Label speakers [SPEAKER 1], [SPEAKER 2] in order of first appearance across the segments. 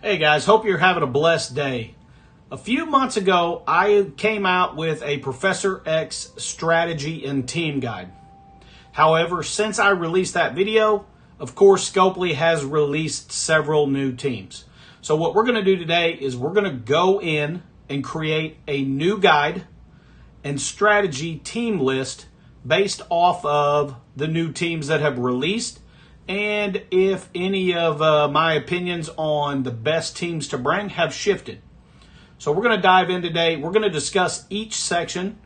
[SPEAKER 1] Hey guys, hope you're having a blessed day. A few months ago, I came out with a Professor X strategy and team guide. However, since I released that video, of course, Scopely has released several new teams. So what we're going to do today is we're going to go in and create a new guide and strategy team list based off of the new teams that have released, and if any of my opinions on the best teams to bring have shifted. So we're going to dive in today. We're going to discuss each section.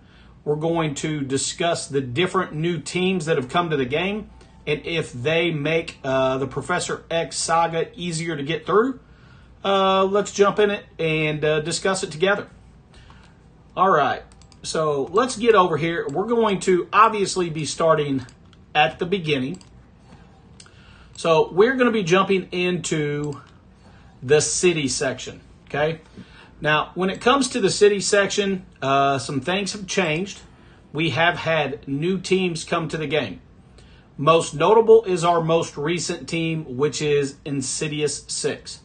[SPEAKER 1] We're going to discuss the different new teams that have come to the game, and if they make the Professor X saga easier to get through. Let's jump in it and discuss it together. All right, so let's get over here. We're going to obviously be starting at the beginning. So we're going to be jumping into the city section, okay? Now, when it comes to the city section, some things have changed. We have had new teams come to the game. Most notable is our most recent team, which is Insidious 6.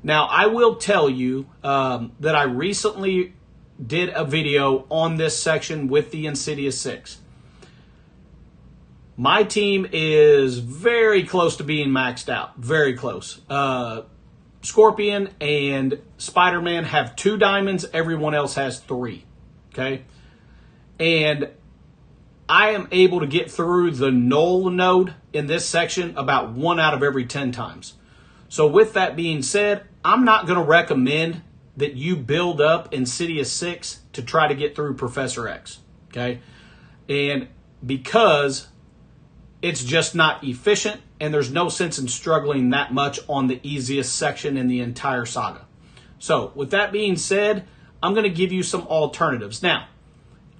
[SPEAKER 1] Now, I will tell you that I recently did a video on this section with the Insidious 6. My team is very close to being maxed out. Very close. Scorpion and Spider-Man have 2 diamonds. Everyone else has 3. Okay? And I am able to get through the null node in this section about 1 out of every 10 times. So with that being said, I'm not going to recommend that you build up Insidious 6 to try to get through Professor X. Okay? And because it's just not efficient, and there's no sense in struggling that much on the easiest section in the entire saga. So, with that being said, I'm going to give you some alternatives. Now,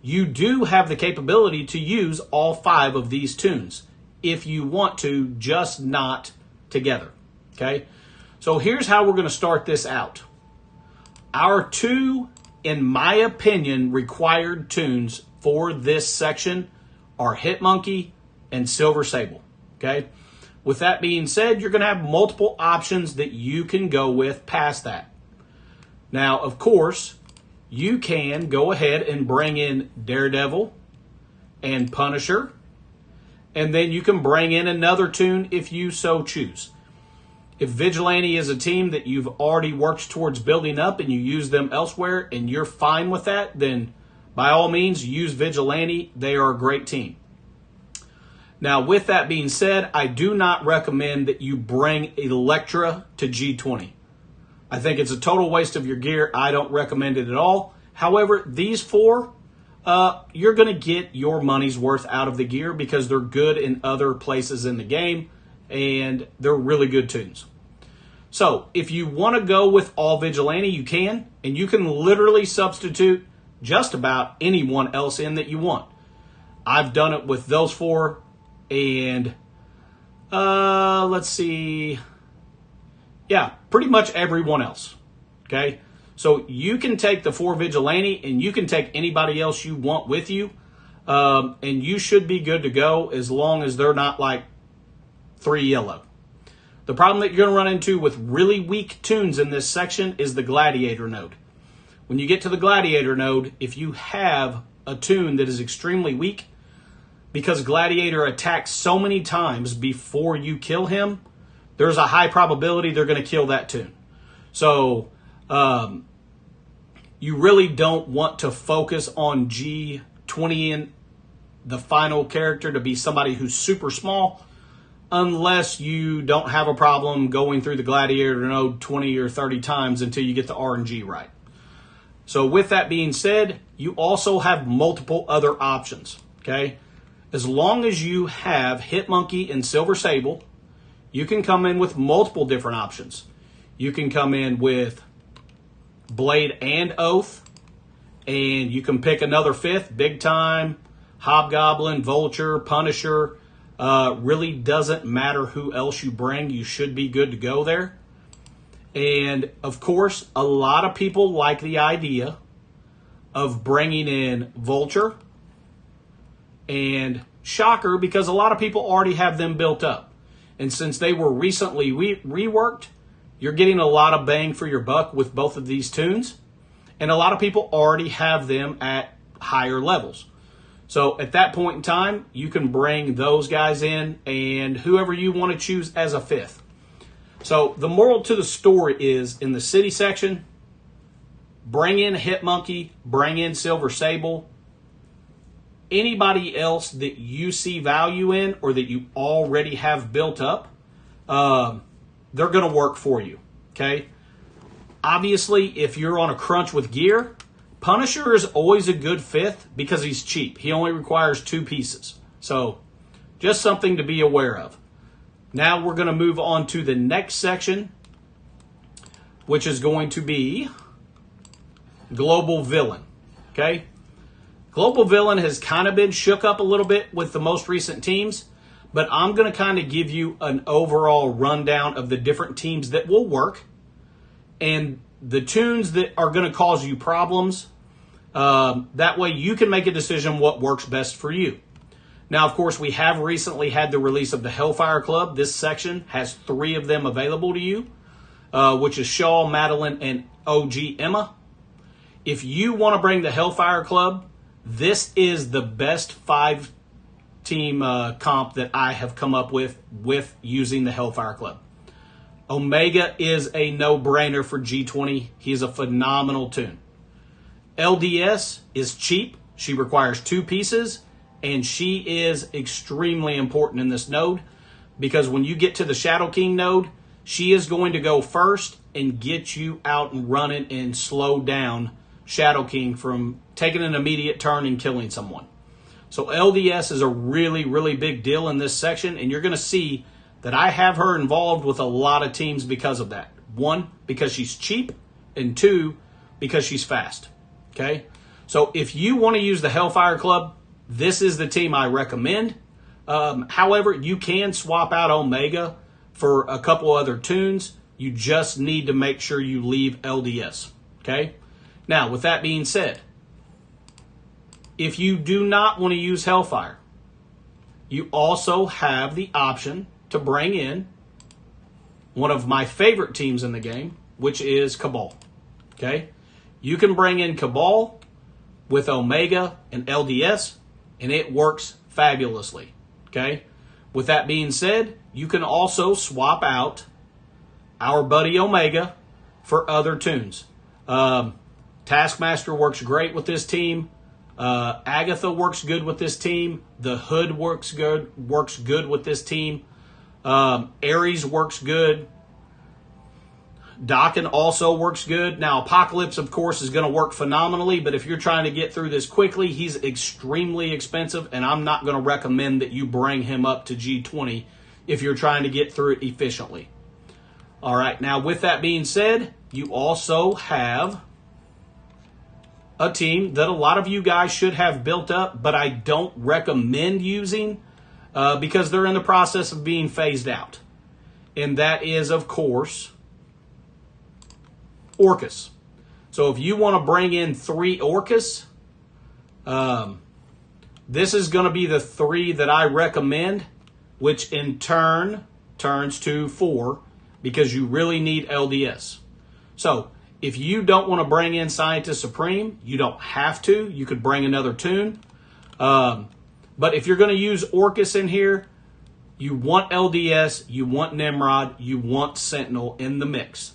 [SPEAKER 1] you do have the capability to use all 5 of these tunes if you want to, just not together. Okay? So, here's how we're going to start this out. Our 2, in my opinion, required tunes for this section are Hitmonkey and Silver Sable. Okay? With that being said, you're going to have multiple options that you can go with past that. Now, of course, you can go ahead and bring in Daredevil and Punisher, and then you can bring in another tune if you so choose. If Vigilante is a team that you've already worked towards building up and you use them elsewhere and you're fine with that, then by all means, use Vigilante. They are a great team. Now, with that being said, I do not recommend that you bring Elektra to G20. I think it's a total waste of your gear. I don't recommend it at all. However, these 4, you're going to get your money's worth out of the gear because they're good in other places in the game, and they're really good tunes. So, if you want to go with all Vigilante, you can, and you can literally substitute just about anyone else in that you want. I've done it with those 4. And let's see. Yeah, pretty much everyone else. Okay? So you can take the 4 Vigilante and you can take anybody else you want with you. And you should be good to go as long as they're not like 3 yellow. The problem that you're going to run into with really weak tunes in this section is the Gladiator node. When you get to the Gladiator node, if you have a tune that is extremely weak, because Gladiator attacks so many times before you kill him, there's a high probability they're going to kill that tune. So you really don't want to focus on G20 in the final character to be somebody who's super small, unless you don't have a problem going through the Gladiator node 20 or 30 times until you get the RNG right. So with that being said, you also have multiple other options, okay? As long as you have Hitmonkey and Silver Sable, you can come in with multiple different options. You can come in with Blade and Oath, and you can pick another 5th, Big Time, Hobgoblin, Vulture, Punisher. Really doesn't matter who else you bring. You should be good to go there. And, of course, a lot of people like the idea of bringing in Vulture and Shocker because a lot of people already have them built up. And since they were recently reworked, you're getting a lot of bang for your buck with both of these tunes. And a lot of people already have them at higher levels. So at that point in time, you can bring those guys in and whoever you want to choose as a fifth. So the moral to the story is, in the city section, bring in Hit Monkey, bring in Silver Sable. Anybody else that you see value in or that you already have built up, they're going to work for you, okay? Obviously, if you're on a crunch with gear, Punisher is always a good fifth because he's cheap. He only requires 2 pieces. So just something to be aware of. Now we're going to move on to the next section, which is going to be Global Villain, okay? Global Villain has kind of been shook up a little bit with the most recent teams, but I'm going to kind of give you an overall rundown of the different teams that will work and the tunes that are going to cause you problems. That way you can make a decision what works best for you. Now, of course, we have recently had the release of the Hellfire Club. This section has 3 of them available to you, which is Shaw, Madeline, and OG Emma. If you want to bring the Hellfire Club, this is the best 5-team comp that I have come up with using the Hellfire Club. Omega is a no-brainer for G20. He's a phenomenal tune. LDS is cheap. She requires 2 pieces, and she is extremely important in this node because when you get to the Shadow King node, she is going to go first and get you out and running and slow down Shadow King from taking an immediate turn and killing someone. So LDS is a really, really big deal in this section, and you're going to see that I have her involved with a lot of teams because of that. 1, because she's cheap, and 2, because she's fast. Okay? So if you want to use the Hellfire Club, this is the team I recommend. However, you can swap out Omega for a couple other tunes. You just need to make sure you leave LDS. Okay? Now, with that being said, if you do not want to use Hellfire, you also have the option to bring in one of my favorite teams in the game, which is Cabal. Okay? You can bring in Cabal with Omega and LDS, and it works fabulously. Okay? With that being said, you can also swap out our buddy Omega for other tunes. Taskmaster works great with this team. Agatha works good with this team. The Hood works good with this team. Ares works good. Dakin also works good. Now, Apocalypse, of course, is going to work phenomenally, but if you're trying to get through this quickly, he's extremely expensive, and I'm not going to recommend that you bring him up to G20 if you're trying to get through it efficiently. All right, now with that being said, you also have a team that a lot of you guys should have built up, but I don't recommend using because they're in the process of being phased out. And that is, of course, Orcus. So if you want to bring in 3 Orcus, this is going to be the 3 that I recommend, which in turn turns to 4 because you really need LDS. So if you don't want to bring in Scientist Supreme, you don't have to. You could bring another tune. But if you're going to use Orcus in here, you want LDS, you want Nimrod, you want Sentinel in the mix.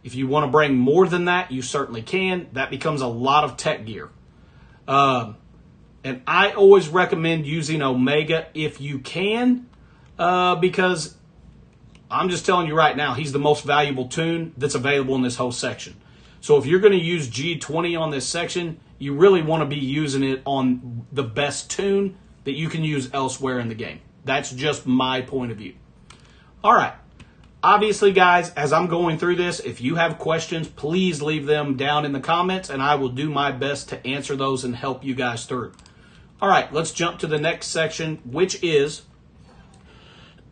[SPEAKER 1] If you want to bring more than that, you certainly can. That becomes a lot of tech gear. And I always recommend using Omega if you can, because I'm just telling you right now, he's the most valuable tune that's available in this whole section. So if you're going to use G20 on this section, you really want to be using it on the best tune that you can use elsewhere in the game. That's just my point of view. All right. Obviously, guys, as I'm going through this, if you have questions, please leave them down in the comments, and I will do my best to answer those and help you guys through. All right, let's jump to the next section, which is,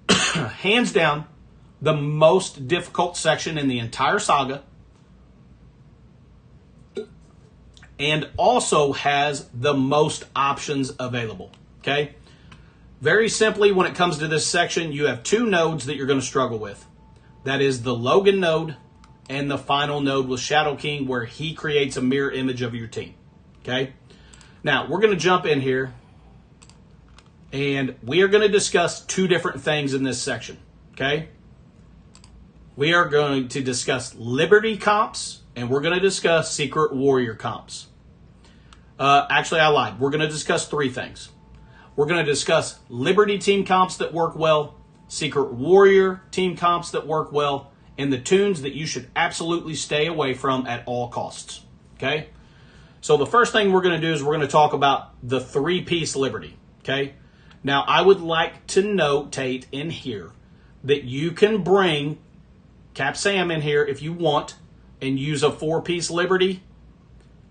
[SPEAKER 1] hands down, the most difficult section in the entire saga, and also has the most options available. Okay? Very simply, when it comes to this section, you have 2 nodes that you're going to struggle with. That is the Logan node and the final node with Shadow King, where he creates a mirror image of your team. Okay? Now, we're going to jump in here, and we are going to discuss two different things in this section. Okay? We are going to discuss Liberty comps, and we're going to discuss Secret Warrior comps. Actually, I lied. We're going to discuss three things. We're going to discuss Liberty team comps that work well, Secret Warrior team comps that work well, and the tunes that you should absolutely stay away from at all costs. Okay? So the first thing we're going to do is we're going to talk about the three-piece Liberty. Okay? Now, I would like to notate in here that you can bring Cap Sam in here if you want and use a four-piece Liberty,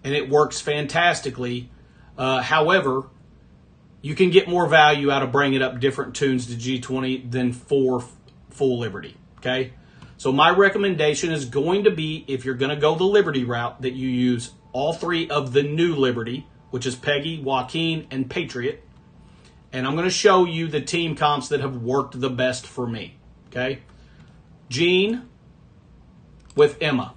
[SPEAKER 1] and it works fantastically. However, you can get more value out of bringing up different tunes to G20 than four full Liberty. Okay? So my recommendation is going to be, if you're going to go the Liberty route, that you use all three of the new Liberty, which is Peggy, Joaquin, and Patriot. And I'm going to show you the team comps that have worked the best for me. Okay? Jean with Emma.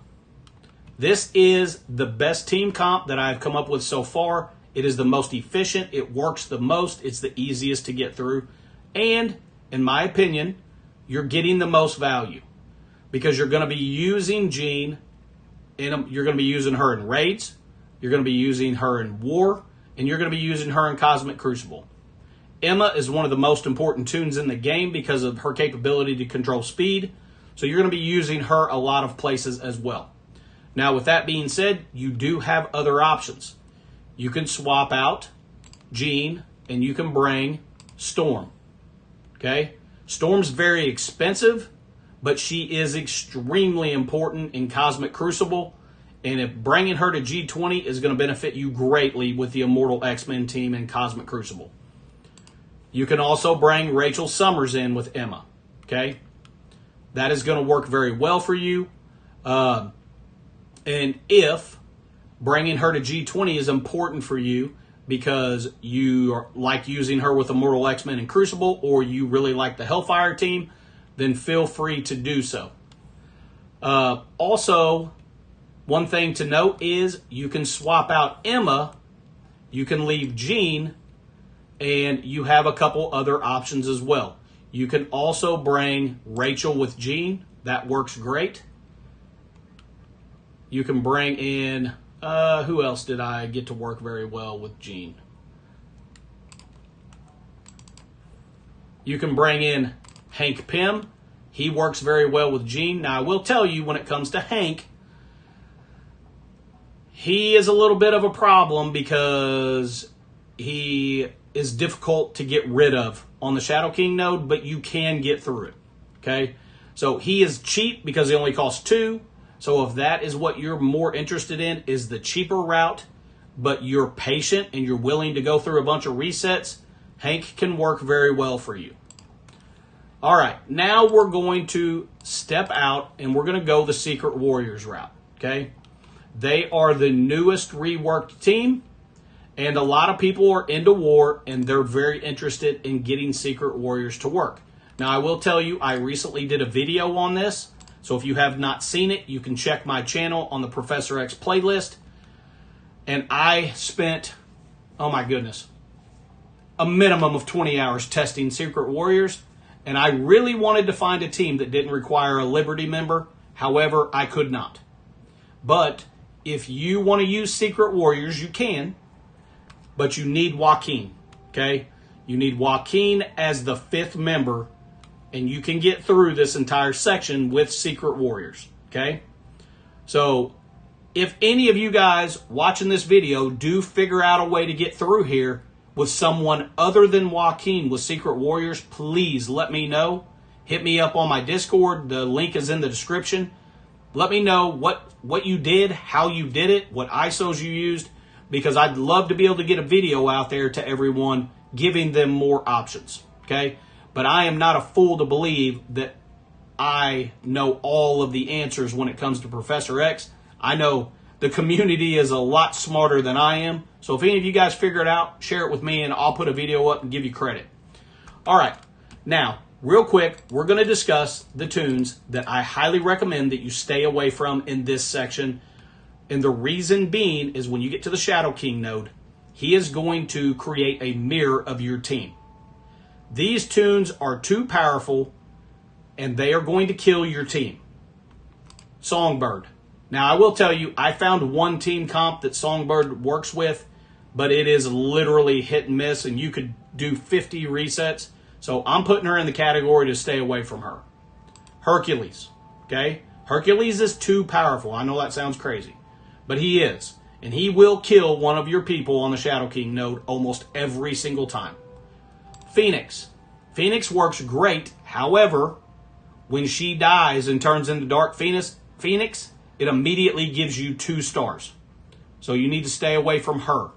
[SPEAKER 1] This is the best team comp that I've come up with so far. It is the most efficient. It works the most. It's the easiest to get through. And, in my opinion, you're getting the most value. Because you're going to be using Jean, you're going to be using her in raids, you're going to be using her in war, and you're going to be using her in Cosmic Crucible. Emma is one of the most important tunes in the game because of her capability to control speed, so you're going to be using her a lot of places as well. Now, with that being said, you do have other options. You can swap out Jean, and you can bring Storm. Okay? Storm's very expensive, but she is extremely important in Cosmic Crucible, and if bringing her to G20 is going to benefit you greatly with the Immortal X-Men team in Cosmic Crucible. You can also bring Rachel Summers in with Emma, okay? That is going to work very well for you, and if bringing her to G20 is important for you because you like using her with Immortal X-Men and Crucible, or you really like the Hellfire team, then feel free to do so. Also, one thing to note is you can swap out Emma, you can leave Jean, and you have a couple other options as well. You can also bring Rachel with Jean. That works great. You can bring in, who else did I get to work very well with Jean? You can bring in Hank Pym. He works very well with Jean. Now, I will tell you, when it comes to Hank, he is a little bit of a problem because he is difficult to get rid of on the Shadow King node, but you can get through it. Okay? So he is cheap because he only costs 2. So if that is what you're more interested in, is the cheaper route, but you're patient and you're willing to go through a bunch of resets, Hank can work very well for you. All right, now we're going to step out and we're going to go the Secret Warriors route, okay? They are the newest reworked team, and a lot of people are into war, and they're very interested in getting Secret Warriors to work. Now, I will tell you, I recently did a video on this, so if you have not seen it, you can check my channel on the Professor X playlist. And I spent, oh my goodness, a minimum of 20 hours testing Secret Warriors. And I really wanted to find a team that didn't require a Liberty member. However, I could not. But if you want to use Secret Warriors, you can. But you need Joaquin, okay? You need Joaquin as the 5th member. And you can get through this entire section with Secret Warriors, okay? So if any of you guys watching this video do figure out a way to get through here with someone other than Joaquin with Secret Warriors, please let me know. Hit me up on my Discord. The link is in the description. Let me know what you did, how you did it, what ISOs you used, because I'd love to be able to get a video out there to everyone giving them more options, okay? But I am not a fool to believe that I know all of the answers when it comes to Professor X. I know the community is a lot smarter than I am. So if any of you guys figure it out, share it with me and I'll put a video up and give you credit. All right. Now, real quick, we're going to discuss the tunes that I highly recommend that you stay away from in this section. And the reason being is when you get to the Shadow King node, he is going to create a mirror of your team. These tunes are too powerful, and they are going to kill your team. Songbird. Now, I will tell you, I found one team comp that Songbird works with, but it is literally hit and miss, and you could do 50 resets. So I'm putting her in the category to stay away from her. Hercules. Okay? Hercules is too powerful. I know that sounds crazy, but he is. And he will kill one of your people on the Shadow King node almost every single time. Phoenix. Phoenix works great. However, when she dies and turns into Dark Phoenix, it immediately gives you 2 stars. So you need to stay away from her.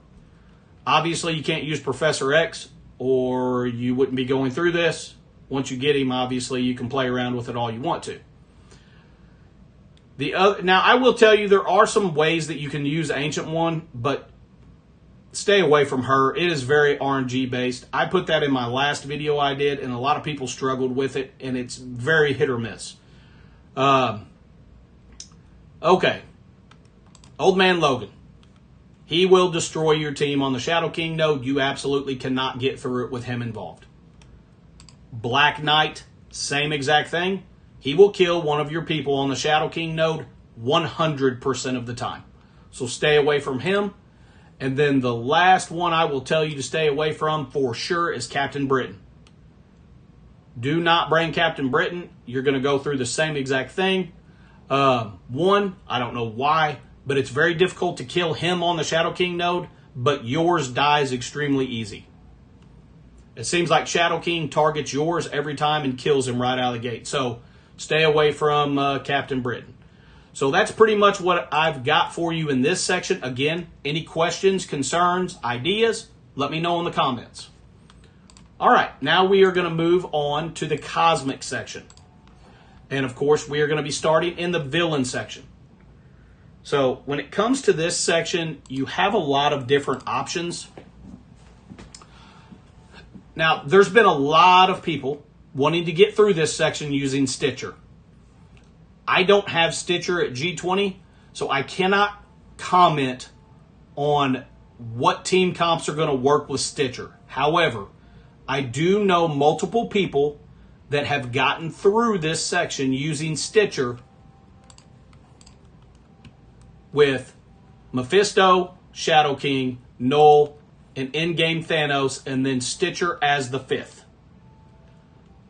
[SPEAKER 1] Obviously, you can't use Professor X, or you wouldn't be going through this. Once you get him, obviously, you can play around with it all you want to. Now, I will tell you, there are some ways that you can use Ancient One, but stay away from her. It is very RNG based. I put that in my last video I did, and a lot of people struggled with it, and it's very hit or miss. Okay. Old Man Logan. He will destroy your team on the Shadow King node. You absolutely cannot get through it with him involved. Black Knight, same exact thing. He will kill one of your people on the Shadow King node 100% of the time. So stay away from him. And then the last one I will tell you to stay away from for sure is Captain Britain. Do not bring Captain Britain. You're going to go through the same exact thing. One, I don't know why, but it's very difficult to kill him on the Shadow King node, but yours dies extremely easy. It seems like Shadow King targets yours every time and kills him right out of the gate. So stay away from Captain Britain. So that's pretty much what I've got for you in this section. Again, any questions, concerns, ideas, let me know in the comments. All right, now we are going to move on to the Cosmic section. And of course, we are going to be starting in the Villain section. So when it comes to this section, you have a lot of different options. Now, there's been a lot of people wanting to get through this section using Stitcher. I don't have Stitcher at G20, so I cannot comment on what team comps are going to work with Stitcher. However, I do know multiple people that have gotten through this section using Stitcher with Mephisto, Shadow King, Null, and in-game Thanos, and then Stitcher as the 5th.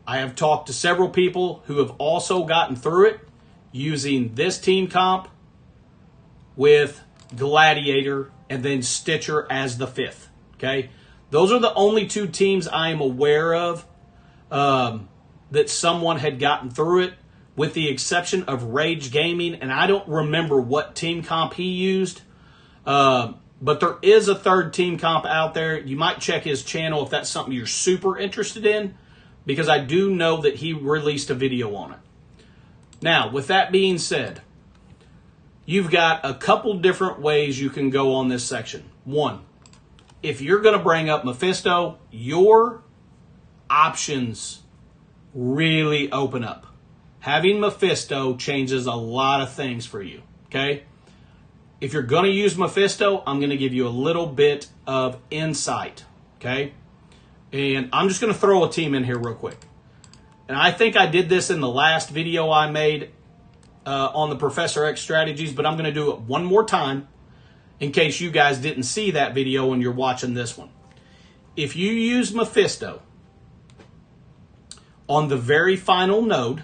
[SPEAKER 1] I have talked to several people who have also gotten through it using this team comp with Gladiator and then Stitcher as the 5th. Okay? Those are the only 2 teams I am aware of that someone had gotten through it, with the exception of Rage Gaming, and I don't remember what team comp he used, but there is a 3rd team comp out there. You might check his channel if that's something you're super interested in, because I do know that he released a video on it. Now, with that being said, you've got a couple different ways you can go on this section. One, if you're going to bring up Mephisto, your options really open up. Having Mephisto changes a lot of things for you, okay? If you're going to use Mephisto, I'm going to give you a little bit of insight, okay? And I'm just going to throw a team in here real quick. And I think I did this in the last video I made on the Professor X strategies, but I'm going to do it one more time in case you guys didn't see that video and you're watching this one. If you use Mephisto on the very final node,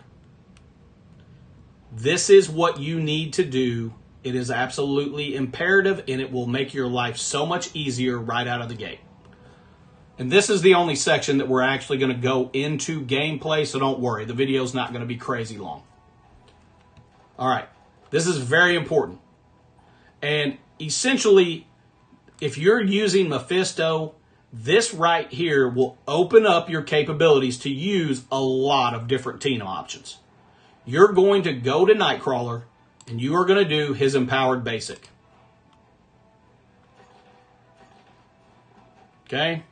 [SPEAKER 1] this is what you need to do. It is absolutely imperative, and it will make your life so much easier right out of the gate. And this is the only section that we're actually going to go into gameplay, so don't worry. The video's not going to be crazy long. All right. This is very important. And essentially, if you're using Mephisto, this right here will open up your capabilities to use a lot of different team options. You're going to go to Nightcrawler, and you are going to do his Empowered Basic. Okay?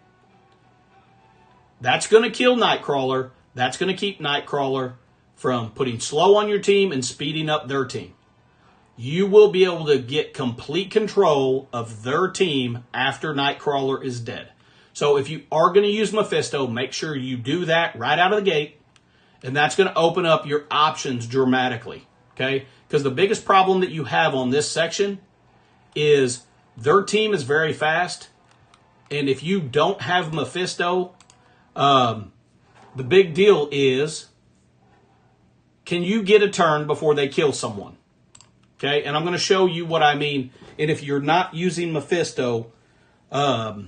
[SPEAKER 1] That's going to kill Nightcrawler, That's going to keep Nightcrawler from putting slow on your team and speeding up their team. You will be able to get complete control of their team after Nightcrawler is dead. So if you are going to use Mephisto, make sure you do that right out of the gate. And that's going to open up your options dramatically. Okay? Because the biggest problem that you have on this section is their team is very fast. And if you don't have Mephisto, the big deal is, can you get a turn before they kill someone? Okay, and I'm going to show you what I mean. And if you're not using Mephisto, why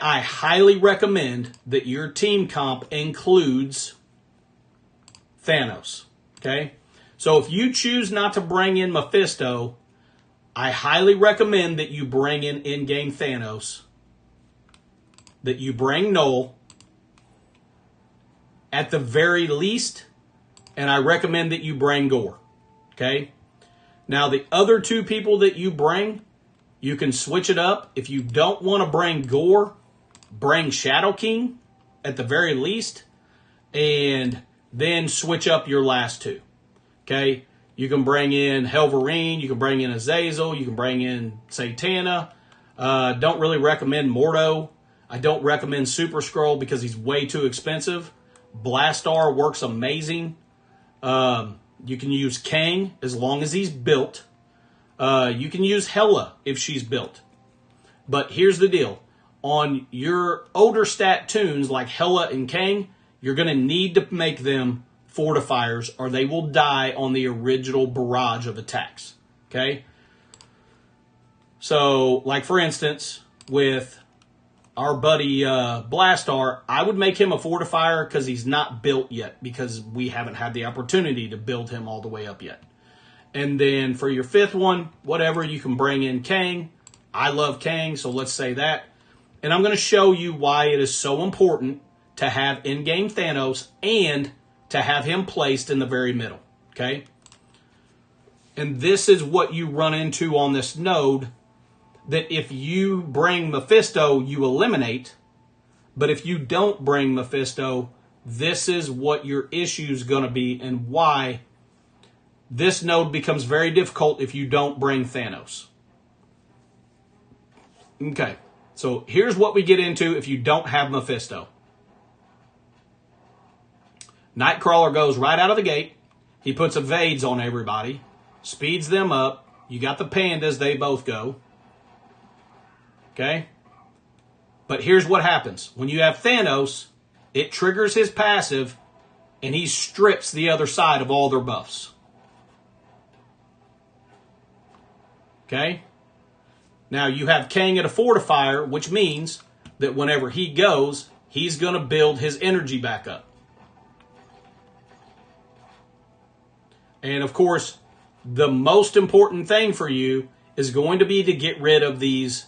[SPEAKER 1] I highly recommend that your team comp includes Thanos. Okay, so if you choose not to bring in Mephisto, I highly recommend that you bring in in-game Thanos, that you bring Null, at the very least, and I recommend that you bring Gore. Okay? Now, the other two people that you bring, you can switch it up. If you don't want to bring Gore, bring Shadow King at the very least, and then switch up your last two. Okay? You can bring in Helverine, you can bring in Azazel, you can bring in Satana. Don't really recommend Mordo. I don't recommend Super Skrull because he's way too expensive. Blastar works amazing. You can use Kang as long as he's built. You can use Hela if she's built. But here's the deal. On your older stat tunes like Hela and Kang, you're going to need to make them fortifiers or they will die on the original barrage of attacks. Okay? So, like for instance, with our buddy Blastar, I would make him a fortifier because he's not built yet, because we haven't had the opportunity to build him all the way up yet. And then for your fifth one, whatever, you can bring in Kang. I love Kang, so let's say that. And I'm going to show you why it is so important to have in-game Thanos and to have him placed in the very middle. Okay? And this is what you run into on this node, that if you bring Mephisto, you eliminate. But if you don't bring Mephisto, this is what your issue is going to be and why this node becomes very difficult if you don't bring Thanos. Okay, so here's what we get into if you don't have Mephisto. Nightcrawler goes right out of the gate. He puts evades on everybody, speeds them up. You got the pandas, they both go. Okay? But here's what happens. When you have Thanos, it triggers his passive, and he strips the other side of all their buffs. Okay? Now, you have Kang at a fortifier, which means that whenever he goes, he's going to build his energy back up. And, of course, the most important thing for you is going to be to get rid of these,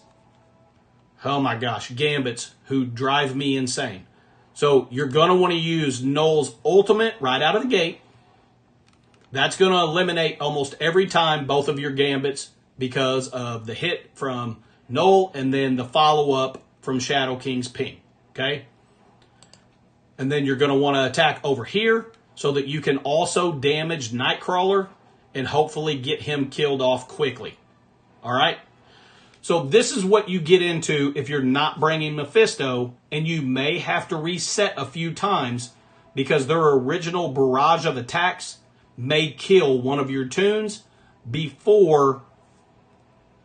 [SPEAKER 1] oh my gosh, Gambits who drive me insane. So you're going to want to use Null's ultimate right out of the gate. That's going to eliminate almost every time both of your Gambits because of the hit from Null and then the follow-up from Shadow King's ping. Okay? And then you're going to want to attack over here so that you can also damage Nightcrawler and hopefully get him killed off quickly. All right? So this is what you get into if you're not bringing Mephisto, and you may have to reset a few times because their original barrage of attacks may kill one of your tunes before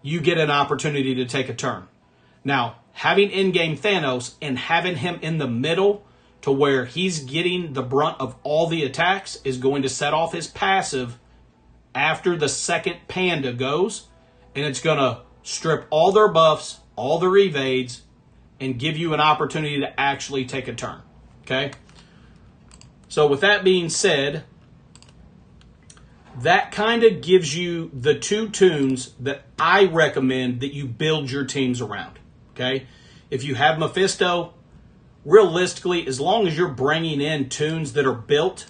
[SPEAKER 1] you get an opportunity to take a turn. Now, having in-game Thanos and having him in the middle to where he's getting the brunt of all the attacks is going to set off his passive after the second panda goes, and it's going to strip all their buffs, all their evades, and give you an opportunity to actually take a turn. Okay? So with that being said, that kind of gives you the two tunes that I recommend that you build your teams around. Okay? If you have Mephisto, realistically, as long as you're bringing in tunes that are built,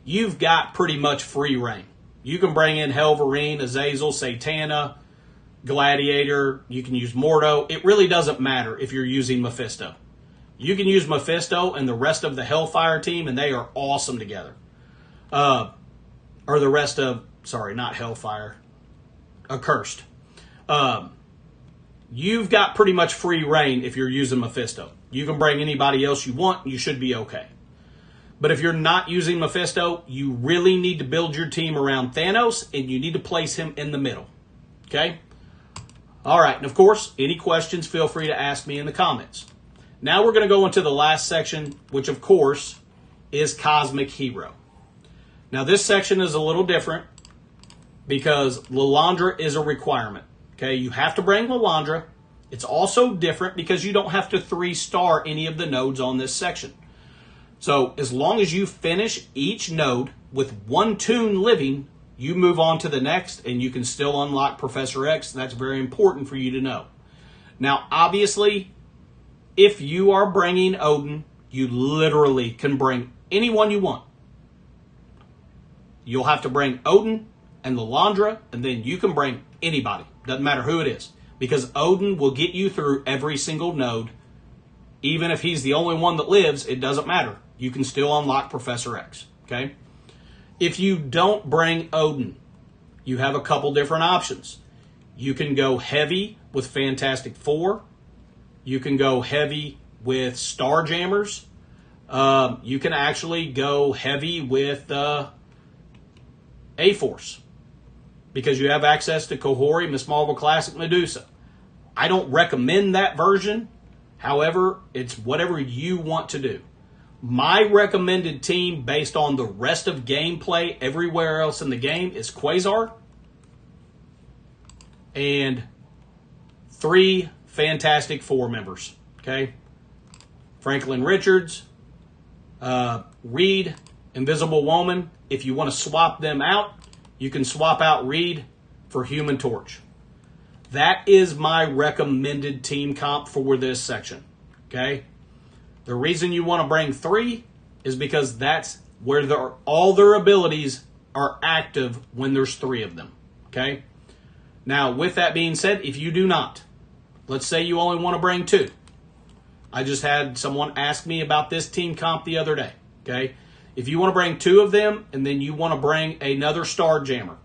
[SPEAKER 1] you've got pretty much free reign. You can bring in Helverine, Azazel, Satana, Gladiator. You can use Mordo. It really doesn't matter if you're using Mephisto. You can use Mephisto and the rest of the Hellfire team, and they are awesome together. Or the rest of, sorry, not Hellfire, Accursed. You've got pretty much free reign if you're using Mephisto. You can bring anybody else you want, you should be okay. But if you're not using Mephisto, you really need to build your team around Thanos, and you need to place him in the middle. Okay? All right, and of course, any questions, feel free to ask me in the comments. Now we're going to go into the last section, which of course is Cosmic Hero. Now this section is a little different because Lilandra is a requirement. Okay, you have to bring Lilandra. It's also different because you don't have to 3-star any of the nodes on this section. So as long as you finish each node with 1 toon living, you move on to the next and you can still unlock Professor X. That's very important for you to know. Now, obviously, if you are bringing Odin, you literally can bring anyone you want. You'll have to bring Odin and Lilandra, and then you can bring anybody. Doesn't matter who it is. Because Odin will get you through every single node. Even if he's the only one that lives, it doesn't matter. You can still unlock Professor X. Okay? If you don't bring Odin, you have a couple different options. You can go heavy with Fantastic Four. You can go heavy with Starjammers. You can actually go heavy with A-Force, because you have access to Kahori, Miss Marvel Classic, Medusa. I don't recommend that version. However, it's whatever you want to do. My recommended team, based on the rest of gameplay everywhere else in the game, is Quasar and 3 Fantastic Four members. Okay, Franklin Richards, Reed, Invisible Woman. If you want to swap them out, you can swap out Reed for Human Torch. That is my recommended team comp for this section. Okay? The reason you want to bring 3 is because that's where all their abilities are active when there's 3 of them. Okay? Now, with that being said, if you do not, let's say you only want to bring 2. I just had someone ask me about this team comp the other day. Okay? If you want to bring 2 of them, and then you want to bring another Starjammer,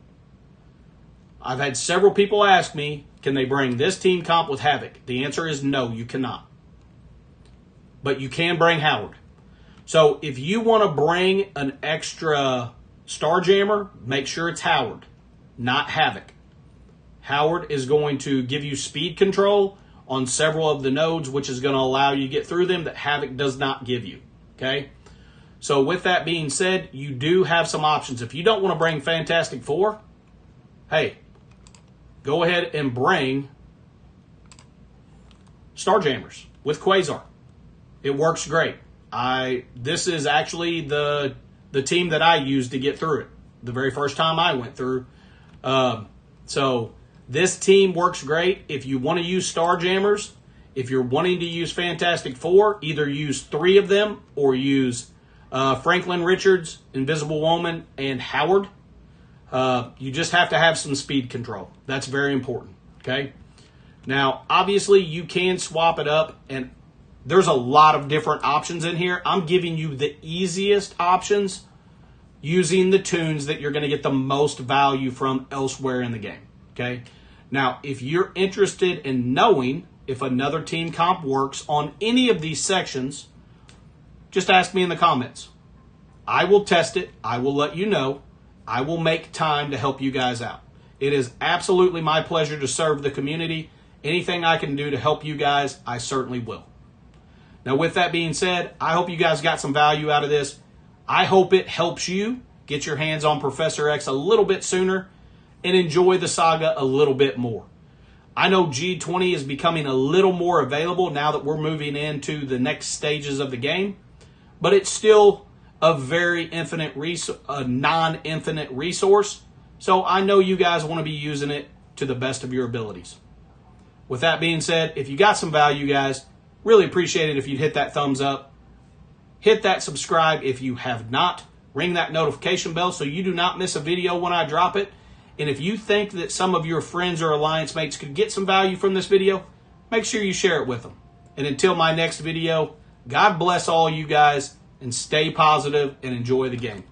[SPEAKER 1] I've had several people ask me, can they bring this team comp with Havoc? The answer is no, you cannot. But you can bring Howard. So if you want to bring an extra Starjammer, make sure it's Howard, not Havoc. Howard is going to give you speed control on several of the nodes, which is going to allow you to get through them that Havoc does not give you. Okay? So with that being said, you do have some options. If you don't want to bring Fantastic Four, hey, go ahead and bring Starjammers with Quasar. It works great. This is actually the team that I used to get through it the very first time I went through. So this team works great. If you want to use Starjammers, if you're wanting to use Fantastic Four, either use 3 of them or use Franklin Richards, Invisible Woman, and Howard. You just have to have some speed control. That's very important. Okay? Now, obviously, you can swap it up, and there's a lot of different options in here. I'm giving you the easiest options using the tunes that you're going to get the most value from elsewhere in the game. Okay? Now, if you're interested in knowing if another team comp works on any of these sections, just ask me in the comments. I will test it. I will let you know. I will make time to help you guys out. It is absolutely my pleasure to serve the community. Anything I can do to help you guys, I certainly will. Now, with that being said, I hope you guys got some value out of this. I hope it helps you get your hands on Professor X a little bit sooner and enjoy the saga a little bit more. I know G20 is becoming a little more available now that we're moving into the next stages of the game, but it's still a very non-infinite resource, so I know you guys want to be using it to the best of your abilities. With that being said, if you got some value, guys, really appreciate it if you'd hit that thumbs up. Hit that subscribe if you have not. Ring that notification bell so you do not miss a video when I drop it. And if you think that some of your friends or alliance mates could get some value from this video, make sure you share it with them. And until my next video, God bless all you guys, and stay positive and enjoy the game.